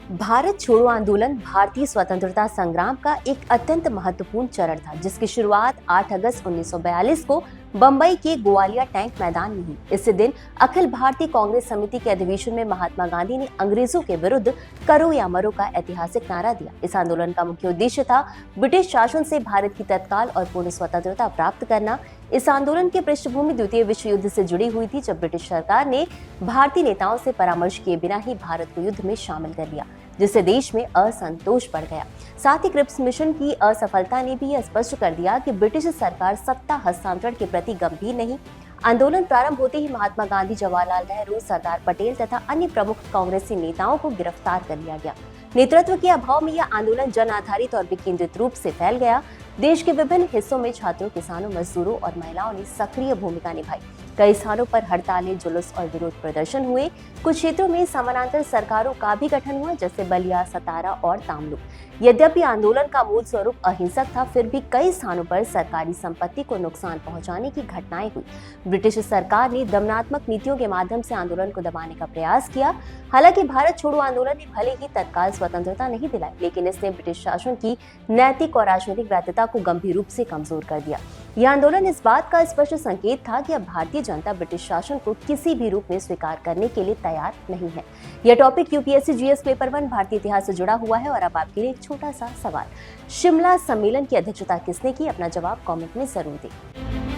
भारत छोड़ो आंदोलन भारतीय स्वतंत्रता संग्राम का एक अत्यंत महत्वपूर्ण चरण था, जिसकी शुरुआत 8 अगस्त 1942 को बंबई के ग्वालियर टैंक मैदान में हुई। इसी दिन अखिल भारतीय कांग्रेस समिति के अधिवेशन में महात्मा गांधी ने अंग्रेजों के विरुद्ध करो या मरो का ऐतिहासिक नारा दिया। इस आंदोलन का मुख्य उद्देश्य था ब्रिटिश शासन से भारत की तत्काल और पूर्ण स्वतंत्रता प्राप्त करना। इस आंदोलन की पृष्ठभूमि द्वितीय विश्व युद्ध से जुड़ी हुई थी, जब ब्रिटिश सरकार ने भारतीय नेताओं से परामर्श किए बिना ही भारत को युद्ध में शामिल कर लिया, जिससे देश में असंतोष बढ़ गया। साथ ही क्रिप्स मिशन की असफलता ने भी यह स्पष्ट कर दिया कि ब्रिटिश सरकार सत्ता हस्तांतरण के प्रति गंभीर नहीं। आंदोलन प्रारंभ होते ही महात्मा गांधी, जवाहरलाल नेहरू, सरदार पटेल तथा अन्य प्रमुख कांग्रेसी नेताओं को गिरफ्तार कर लिया गया। नेतृत्व के अभाव में यह आंदोलन जन आधारित और विकेंद्रित रूप से फैल गया। देश के विभिन्न हिस्सों में छात्रों, किसानों, मजदूरों और महिलाओं ने सक्रिय भूमिका निभाई। कई स्थानों पर हड़तालें, जुलूस और विरोध प्रदर्शन हुए। कुछ क्षेत्रों में समानांतर सरकारों का भी गठन हुआ, जैसे बलिया, सतारा और तामलुक। यद्यपि आंदोलन का मूल स्वरूप अहिंसक था, फिर भी कई स्थानों पर सरकारी संपत्ति को नुकसान पहुंचाने की घटनाएं हुई। ब्रिटिश सरकार ने दमनात्मक नीतियों के माध्यम से आंदोलन को दबाने का प्रयास किया। हालांकि भारत छोड़ो आंदोलन ने भले ही तत्काल स्वतंत्रता नहीं दिलाई, लेकिन इसने ब्रिटिश शासन की नैतिक और राजनीतिक वैधता को गंभीर रूप से कमजोर कर दिया। यह आंदोलन इस बात का स्पष्ट संकेत था कि अब भारतीय जनता ब्रिटिश शासन को किसी भी रूप में स्वीकार करने के लिए तैयार नहीं है। यह टॉपिक यूपीएससी जीएस पेपर 1 भारतीय इतिहास से जुड़ा हुआ है। और अब आपके लिए एक छोटा सा सवाल, शिमला सम्मेलन की अध्यक्षता किसने की? अपना जवाब कमेंट में जरूर दें।